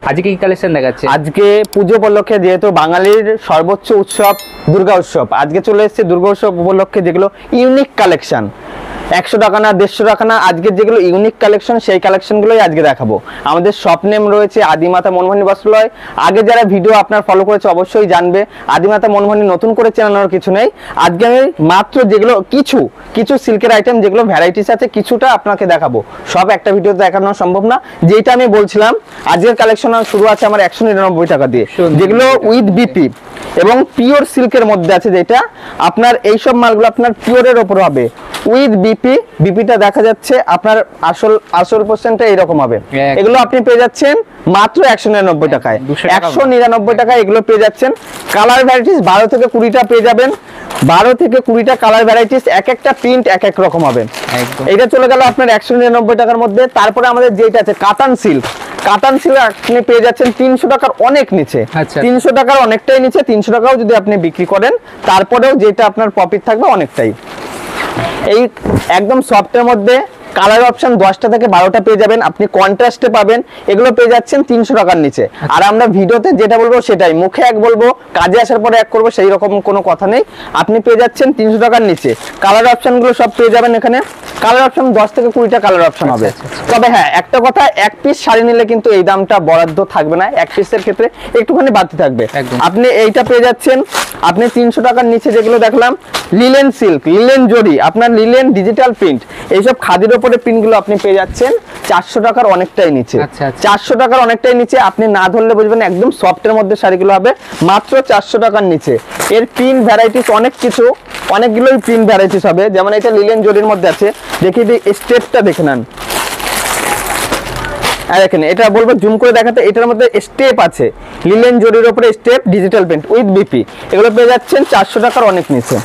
আজকে কি কালেকশন দেখাচ্ছে? আজকে পুজো উপলক্ষে, যেহেতু বাঙালির সর্বোচ্চ উৎসব দুর্গা উৎসব, আজকে চলে এসেছে দুর্গা উৎসব উপলক্ষে যেগুলো ইউনিক কালেকশন, 100 টাকা না 150 টাকা না, আজকে যেগুলো ইউনিক কালেকশন সেই কালেকশনগুলোই আজকে দেখাবো। আমাদের শপ নেম রয়েছে আদিমাতা মনমোহনী বস্ত্রালয়। আগে যারা ভিডিও আপনার ফলো করেছে অবশ্যই জানবে আদিমাতা মনমোহনী নতুন করে চেনানোর কিছু নেই। আজকে আমি মাত্র যেগুলো কিছু কিছু সিল্কের আইটেম যেগুলো ভ্যারাইটিস আছে কিছুটা আপনাকে দেখাবো, সব একটা ভিডিওতে দেখানো সম্ভব না। যেটা আমি বলছিলাম আজকের কালেকশন শুরু আছে আমার 199 টাকা দিয়ে, যেগুলো উইথ বিপি এবং পিওর সিল্কের মধ্যে আছে, যেটা আপনার এইসব মালগুলো আপনার পিওরের ওপর হবে উইথ বিপি। বিপিটা দেখা যাচ্ছে আপনার আসল পার্সেন্টটা এরকম হবে। এগুলো আপনি পেয়ে যাচ্ছেন মাত্র 199 টাকায়, 199 টাকায় এগুলো পেয়ে যাচ্ছেন। কালার ভ্যারাইটিস 12 থেকে 20টা পেয়ে যাবেন, 12 থেকে 20টা কালার ভ্যারাইটিস, এক একটা প্রিন্ট এক এক রকম হবে। এটা চলে গেল আপনার 199 টাকার মধ্যে। তারপরে আমাদের যেটা আছে কাতান সিল্ক, কাতান সিল্ক আপনি পেয়ে যাচ্ছেন 300 টাকার অনেক নিচে, 300 টাকার অনেকটাই নিচে। 300 টাকাও যদি আপনি বিক্রি করেন তারপরেও যেটা আপনার প্রফিট থাকবে অনেকটাই। এই একদম সফটের মধ্যে কালার অপশন 10টা থেকে 12টা পেয়ে যাবেন, আপনি কন্ট্রাস্টে পাবেন। এগুলো পেয়ে যাচ্ছেন 300 টাকার নিচে। আর আমরা ভিডিওতে যেটা বলবো সেটাই, মুখে এক বলবো কাজে আসার পরে এক করবো, সেই রকম কোনো কথা নেই। আপনি পেয়ে যাচ্ছেন 300 টাকার নিচে। কালার অপশনগুলো সব পেয়ে যাবেন এখানে। কালার অপশন 10 থেকে 20টা কালার অপশন হবে। তবে হ্যাঁ একটা কথা, এক পিস শাড়ি নিলে কিন্তু এই দামটা বরাদ্দ থাকবে না, এক পিসের ক্ষেত্রে একটুখানি বাড়তি থাকবে। আপনি এইটা পেয়ে যাচ্ছেন আপনি 300 টাকার নিচে। যেগুলো দেখলাম লিলেন সিল্ক, লিলেন জরি, আপনার লিলেন ডিজিটাল প্রিন্ট, এইসব খাদির উপরে প্রিন্টগুলো আপনি পেয়ে যাচ্ছেন 400 টাকার অনেকটাই নিচে। 400 টাকার অনেকটাই নিচে, আপনি না ধরলে বুঝবেন একদম সফটের মধ্যে শাড়িগুলো হবে মাত্র 400 টাকার নিচে। এর প্রিন্ট ভ্যারাইটিস অনেক কিছু, অনেকগুলোই প্রিন্ট ভ্যারাইটিস হবে। যেমন এটা লিলেন জরির মধ্যে আছে, দেখি স্টেপটা দেখে নেন। দেখেন এটা বলবো জুম করে দেখাতে, এটার মধ্যে স্টেপ আছে, লিলেন জরির উপরে step, digital print with BP. এগুলো পেয়ে যাচ্ছেন 400 টাকার অনেক নিচে।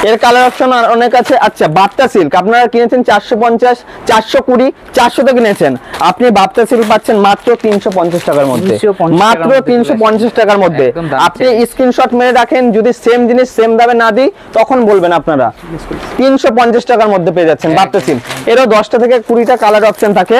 এর কালার অপশন অনেক আছে। আচ্ছা বাপ্তা সিল্ক আপনারা কিনেছেন 450, 420, 400 কিনেছেন, আপনি বাপ্তা সিল্ক পাচ্ছেন মাত্র 350 টাকার মধ্যে, মাত্র 350 টাকার মধ্যে। আপনি স্ক্রিনশট মেরে রাখেন, যদি সেম জিনিস সেম দামে না দিই তখন বলবেন আপনারা। 350 টাকার মধ্যে পেয়ে যাচ্ছেন বাপ্তা সিল্ক। এরও 10টা থেকে 20টা কালার অপশন থাকে।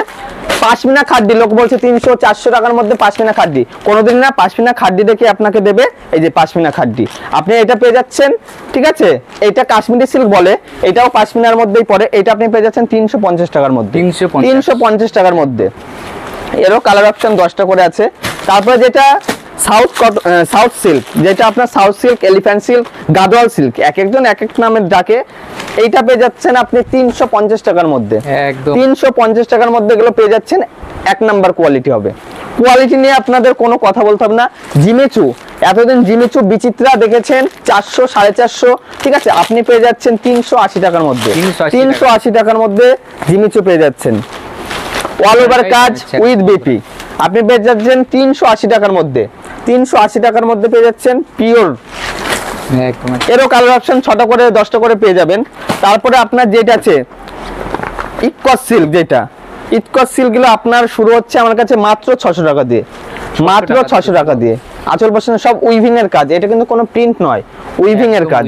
পাশমিনা খাড্ডি, লোক বলছে 300, 400 টাকার মধ্যে পাশমিনা খাড্ডি, কোনোদিন না। পাশমিনা খাড্ডি দেখে আপনাকে দেবে এই যে পাশমিনা খাড্ডি, আপনি এটা পেয়ে যাচ্ছেন। ঠিক আছে, এটা কাশ্মীরি সিল্ক বলে, এটাও পাশমিনার মধ্যেই পড়ে। এটা আপনি পেয়ে যাচ্ছেন 350 টাকার মধ্যে, 350 টাকার মধ্যে। এরও কালার অপশন 10টা করে আছে। তারপরে যেটা সাউথ সিল্ক, যেটা আপনার south silk, elephant silk, Gadwal silk, এক একজন এক এক নামে ডাকে। এইটা পেয়ে যাচ্ছেন আপনি 350 টাকার মধ্যে, 350 টাকার মধ্যে এগুলো পেয়ে যাচ্ছেন। এক নাম্বার কোয়ালিটি হবে, কোয়ালিটি নিয়ে আপনাদের কোনো কথা বলতে হবে না। জিমিচু, এতদিন জিমিচু বিচিত্রা দেখেছেন 400, 450, ঠিক আছে, আপনি পেয়ে যাচ্ছেন 380 টাকার মধ্যে, 380 টাকার মধ্যে জিমিচু পেয়ে যাচ্ছেন। অল ওভার কাজ উইথ বিপি আপনি পেয়ে যাচ্ছেন 380 টাকার মধ্যে, 380 টাকার মধ্যে পেয়ে যাচ্ছেন পিওর। এরও কালার অপশন 6টা করে 10টা করে পেয়ে যাবেন। তারপরে আপনার যেটা আছে ইটকস সিল্ক, যেটা ইটকস সিল্ক গুলো আপনার শুরু হচ্ছে আমার কাছে মাত্র 600 টাকা দিয়ে, মাত্র 600 টাকা দিয়ে। আঁচল পাশে সব উইভিং এর কাজ, এটা কিন্তু কোনো প্রিন্ট নয়, উইভিং এর কাজ,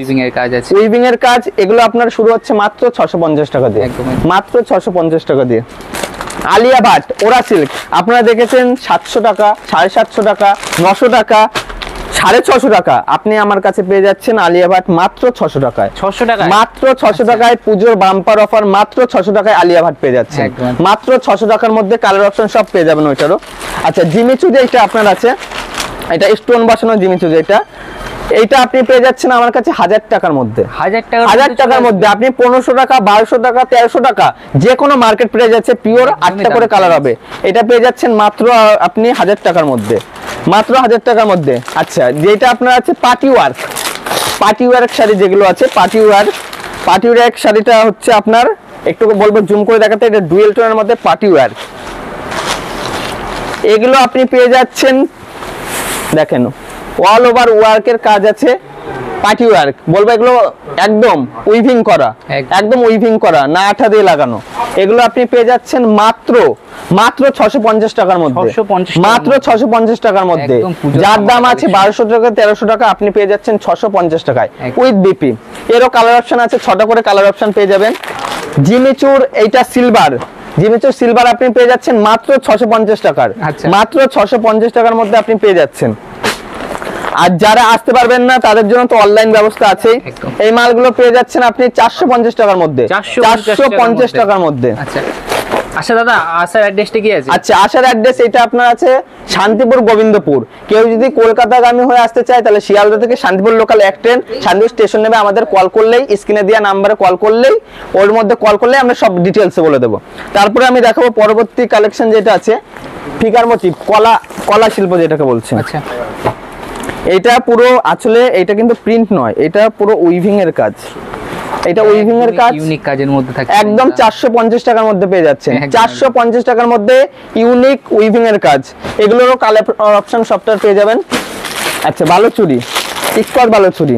উইভিং এর কাজ। এগুলো আপনার শুরু হচ্ছে মাত্র 650 টাকা দিয়ে, মাত্র 650 টাকা দিয়ে। আলিয়া ভাট ওরা সিল্ক আপনারা দেখেছেন 700 টাকা, 750 টাকা, 900 টাকা, 650 টাকা। আপনি আমার কাছে পেয়ে যাচ্ছেন আলিয়া ভাট মাত্র 600 টাকায়, 600 টাকায়, মাত্র 600 টাকায়। পুজোর বাম্পার অফার, মাত্র 600 টাকায় আলিয়া ভাট পেয়ে যাচ্ছেন, মাত্র 600 টাকার মধ্যে। কালার অপশন সব পেয়ে যাবেন ওইটারও। আচ্ছা জিমিচু যেটা আপনার আছে, এটা স্টোন বসানো জিমিচু, যেটা এইটা আপনি পেয়ে যাচ্ছেন আমার কাছে 1000 টাকার মধ্যে, 1000 টাকার মধ্যে। আপনি 1500 টাকা, 1200 টাকা, 1300 টাকা, যে কোনো মার্কেট প্রাইস আছে, পিওর 8টা করে কালার হবে। এটা পেয়ে যাচ্ছেন মাত্র আপনি 1000 টাকার মধ্যে, মাত্র 1000 টাকার মধ্যে। আচ্ছা যেটা আপনার আছে party work, party work sari যেগুলো আছে, পার্টি ওয়ার্ক শাড়িটা হচ্ছে আপনার একটু বলবো জুম করে দেখাতে, এটা ডুয়েল টোনের মধ্যে পার্টি ওয়ার্ক। এগুলো আপনি পেয়ে যাচ্ছেন, দেখেন অল ওভার ওয়ার্কের কাজ আছে, পার্টি ওয়ার্ক বলবো, এগুলো একদম উইভিং করা, একদম উইভিং করা, না আঠা দিয়ে লাগানো। এগুলো আপনি পেয়ে যাচ্ছেন মাত্র 650 টাকার মধ্যে, মাত্র 650 টাকার মধ্যে। যার দাম আছে 1200 টাকা, 1300 টাকা, আপনি পেয়ে যাচ্ছেন 650 টাকায় উইথ বিপি। এরও কালার অপশন আছে, 6টা করে কালার অপশন পেয়ে যাবেন। জিমিচুর এইটা সিলভার, জিমিচুর সিলভার আপনি পেয়ে যাচ্ছেন মাত্র 650 টাকার, মাত্র 650 টাকার মধ্যে আপনি পেয়ে যাচ্ছেন। আর যারা আসতে পারবেন না তাদের জন্য তো অনলাইন ব্যবস্থা আছেই। এই মালগুলো পেয়ে যাচ্ছেন আপনি 450 টাকার মধ্যে, 450 টাকার মধ্যে। আচ্ছা দাদা, আসার অ্যাড্রেসটা কি আছে? আচ্ছা, আসার অ্যাড্রেস এটা আপনার আছে শান্তিপুর গোবিন্দপুর। কেউ যদি কলকাতাগামী হয়ে আসতে চায় তাহলে শিয়ালদা থেকে শান্তিপুর লোকাল এক ট্রেন শান্তিপুর স্টেশন নেবে, আমাদের কল করলেই, স্ক্রিনে দেওয়া নাম্বারে কল করলেই, ওর মধ্যে কল করলেই আমরা সব ডিটেলসে বলে দেবো। তারপরে আমি দেখাবো পরবর্তী কালেকশন যেটা আছে ফিগার মোটিভ, কলা শিল্প যেটাকে বলছে। আচ্ছা, এটা পুরো আসলে এটা কিন্তু প্রিন্ট নয়, এটা পুরো উইভিং এর কাজ। এটা উইভিং এর কাজ, ইউনিক কাজের মধ্যে থাকে, একদম 450 টাকার মধ্যে পেয়ে যাচ্ছেন। 450 টাকার মধ্যে ইউনিক উইভিং এর কাজ, এগুলোরও কালার অপশন সফটওয়্যার পেয়ে যাবেন। আচ্ছা, বালুচুরি, ইস্কট বালুচুরি,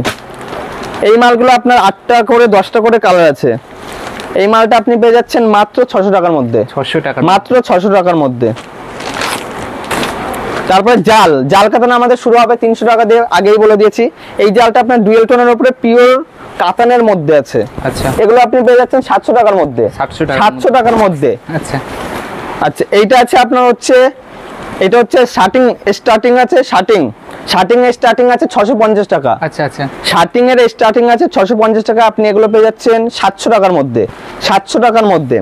এই মালগুলো আপনার 8টা করে 10টা করে কালার আছে। এই মালটা আপনি পেয়ে যাচ্ছেন মাত্র 600 টাকার মধ্যে, 600 টাকা, মাত্র 600 টাকার মধ্যে। তারপরে জাল কাতান আমাদের শুরু হবে 300 টাকা দিয়ে, আগেই বলে দিয়েছি। এই জালটা আপনার ডুয়েল টোনের উপরে পিওর কাতানের মধ্যে আছে। আচ্ছা, এগুলো আপনি পেয়ে যাচ্ছেন 700 টাকার মধ্যে, 700 টাকার মধ্যে। আচ্ছা আচ্ছা, এইটা আছে আপনার হচ্ছে, এটা হচ্ছে স্টার্টিং আছে, শার্টিং এর স্টার্টিং আছে 650 টাকা। আচ্ছা আচ্ছা, শার্টিং এর স্টার্টিং আছে 650 টাকা, আপনি এগুলো পেয়ে যাচ্ছেন 700 টাকার মধ্যে, 700 টাকার মধ্যে।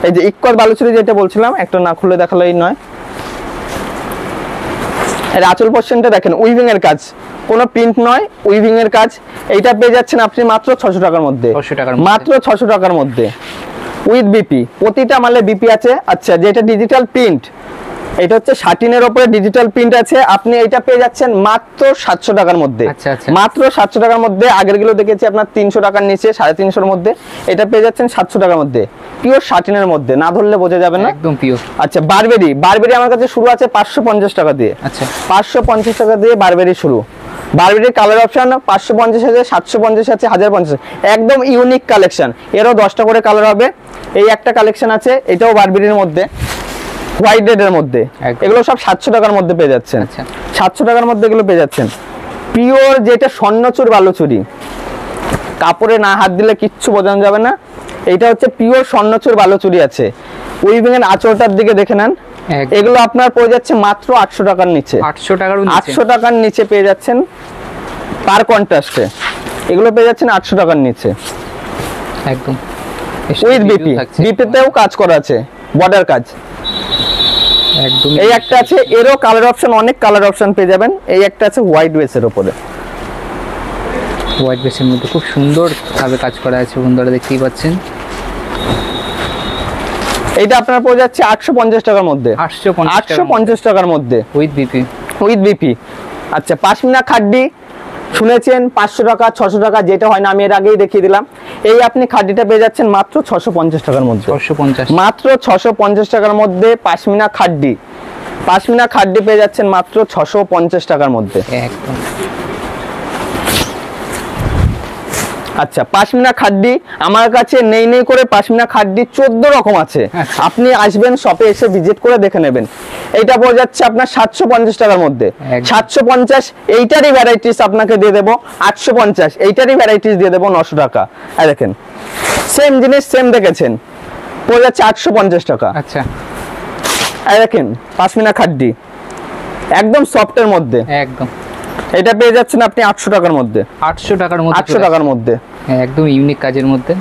এই যে ইক্কর বালুচুরি যেটা বলছিলাম, একটা না খুলে দেখালেই নয়। এর আঁচল পোর্শনটা দেখেন, উইভিং এর কাজ, কোনো প্রিন্ট নয়, উইভিং এর কাজ। এইটা পেয়ে যাচ্ছেন আপনি মাত্র 600 টাকার মধ্যে, মাত্র 600 টাকার মধ্যে উইথ বিপি। প্রতিটা মালে বিপি আছে। আচ্ছা, যেটা ডিজিটাল প্রিন্ট, এটা হচ্ছে শার্টিনের উপরে ডিজিটাল প্রিন্ট আছে, আপনি এটা পেয়ে যাচ্ছেন মাত্র 700 টাকার মধ্যে, মাত্র 700 টাকার মধ্যে। আগের গুলো দেখেছি আপনার 300 টাকার নিচে, 350-এর মধ্যে, এটা পেয়ে যাচ্ছেন 700 টাকার মধ্যে, পিওর শার্টিনের মধ্যে, না ধরলে বোঝা যাবে না, একদম পিওর। আচ্ছা, বারবেরি আমার কাছে শুরু আছে 550 টাকা দিয়ে। আচ্ছা, 550 টাকা দিয়ে বারবেরি শুরু। বারবেরির কালার অপশন 550 আছে, 750 আছে, 1050, একদম ইউনিক কালেকশন। এরও 10টা করে কালার হবে। এই একটা কালেকশন আছে, এটাও বারবেরির মধ্যে, হোয়াইট রেডের মধ্যে। এগুলো সব 700 টাকার মধ্যে পেয়ে যাচ্ছেন, 700 টাকার মধ্যে এগুলো পেয়ে যাচ্ছেন। পিওর যেটা স্বর্ণচুর বালুচুরি, কাপড়ে না হাত দিলে কিচ্ছু বোঝানো যাবে না। এটা হচ্ছে পিওর স্বর্ণচুর বালুচুরি আছে। উইভিং এর আঁচলটার দিকে দেখে নেন, এগুলো আপনার পড়ে যাচ্ছে মাত্র 800 টাকার নিচে, 800 টাকার নিচে পেয়ে যাচ্ছেন পার কন্ট্রাস্টে। এগুলো পেয়ে যাচ্ছেন 800 টাকার নিচে, একদম উইথ বিপি। বিপিতেও কাজ করা আছে, বর্ডার কাজ একদম। এই একটা আছে, এরও কালার অপশন, অনেক কালার অপশন পেয়ে যাবেন। এই একটা আছে হোয়াইট বেসের উপরে, হোয়াইট বেসের মধ্যে খুব সুন্দর ভাবে কাজ করা আছে, বন্ধুরা দেখতেই পাচ্ছেন। এইটা আপনার পড়ে যাচ্ছে 850 টাকার মধ্যে, 850 টাকার মধ্যে উইথ বিপি, উইথ বিপি। আচ্ছা, পাশমিনা খাড্ডি শুনেছেন 500 টাকা, 600 টাকা, যেটা হয় না আমি এর আগেই দেখিয়ে দিলাম। এই আপনি খাড্ডিটা পেয়ে যাচ্ছেন মাত্র 650 টাকার মধ্যে, 650, মাত্র 650 টাকার মধ্যে পাশমিনা খাড্ডি পেয়ে যাচ্ছেন মাত্র 650 টাকার মধ্যে, একদম। আচ্ছা, পাশমিনা খাড্ডি আমার কাছে নেই করে পাশমিনা খাড্ডি 14 রকম আছে। আপনি আসবেন শপে, এসে ভিজিট করে দেখে নেবেন। এইটা পড়ে যাচ্ছে আপনার 750 টাকার মধ্যে, 750। এইটারই ভ্যারাইটিস আপনাকে দিয়ে দেবো 850, এইটারই ভ্যারাইটিস দিয়ে দেবো 900 টাকা। আর দেখেন, সেম জিনিস সেম দেখেছেন, পড়ে যাচ্ছে 850 টাকা। আচ্ছা, আর দেখেন পাশমিনা খাড্ডি একদম সফটের মধ্যে, একদম। এটা পেয়ে যাচ্ছেন আপনি 800 টাকার মধ্যে, 800 টাকার মধ্যে, 800 টাকার মধ্যে, একদম ইউনিক কাজের মধ্যে।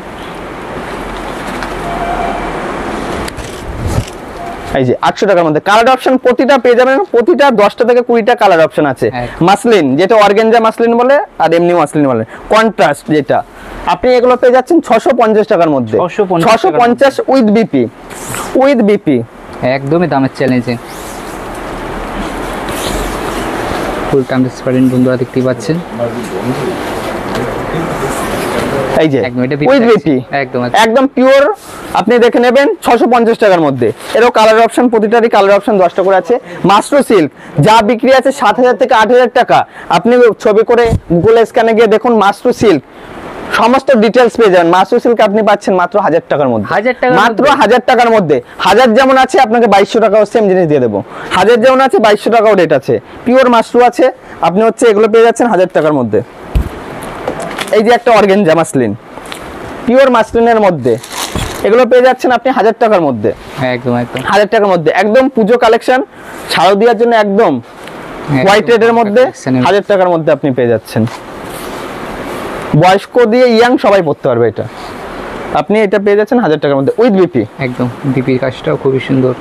এই যে 800 টাকার মধ্যে কালার অপশন প্রতিটা পেয়ে যাবেন, প্রতিটা 10টা থেকে 20টা কালার অপশন আছে। মাসলিন, যেটা অর্গানজা মাসলিন বলে, আর এমনি মাসলিন বলে, কন্ট্রাস্ট যেটা, আপনি এগুলো পেয়ে যাচ্ছেন 650 টাকার মধ্যে, 650 উইথ বিপি, একদমই দামের চ্যালেঞ্জে। ফুল ট্রান্সপারেন্ট, বন্ধুরা দেখতেই পাচ্ছেন। এই যে উইথ বিপি, একদম পিওর, আপনি দেখে নেবেন 650 টাকার মধ্যে। এরও কালার অপশন, প্রতিটারই কালার অপশন 10টা করে আছে। মাশরু সিল্ক যা বিক্রি আছে 7000 থেকে 8000 টাকা, আপনি ছবি করে গুগল স্ক্যানে গিয়ে দেখুন মাশরু সিল্ক, সমস্ত ডিটেইলস পেয়ে যাবেন। মাশরু সিল্ক আপনি পাচ্ছেন মাত্র 1000 টাকার মধ্যে, মাত্র 1000 টাকার মধ্যে। 1000 যেমন আছে আপনাকে 2200 টাকাও সেম জিনিস দিয়ে দেবো। 1000 যেমন আছে 2200 টাকাও রেট আছে। পিওর মাশরু আছে, আপনি হচ্ছে এগুলো পেয়ে যাচ্ছেন 1000 টাকার মধ্যে। এই যে একটা অর্গানজা মাসলিন, পিওর মাসলিনের মধ্যে এগুলো পেয়ে যাচ্ছেন আপনি 1000 টাকার মধ্যে। হ্যাঁ একদম একদম 1000 টাকার মধ্যে একদম পুজো কালেকশন, শারদীয়ার জন্য একদম হোয়াইট রেডের মধ্যে 1000 টাকার মধ্যে আপনি পেয়ে যাচ্ছেন। বয়স্ক দিয়ে ইয়াং সবাই পড়তে পারবে এটা। আপনি এটা পেয়ে যাচ্ছেন 1000 টাকার মধ্যে উইথ বিপি। একদম বিপির কাজটাও খুবই সুন্দর।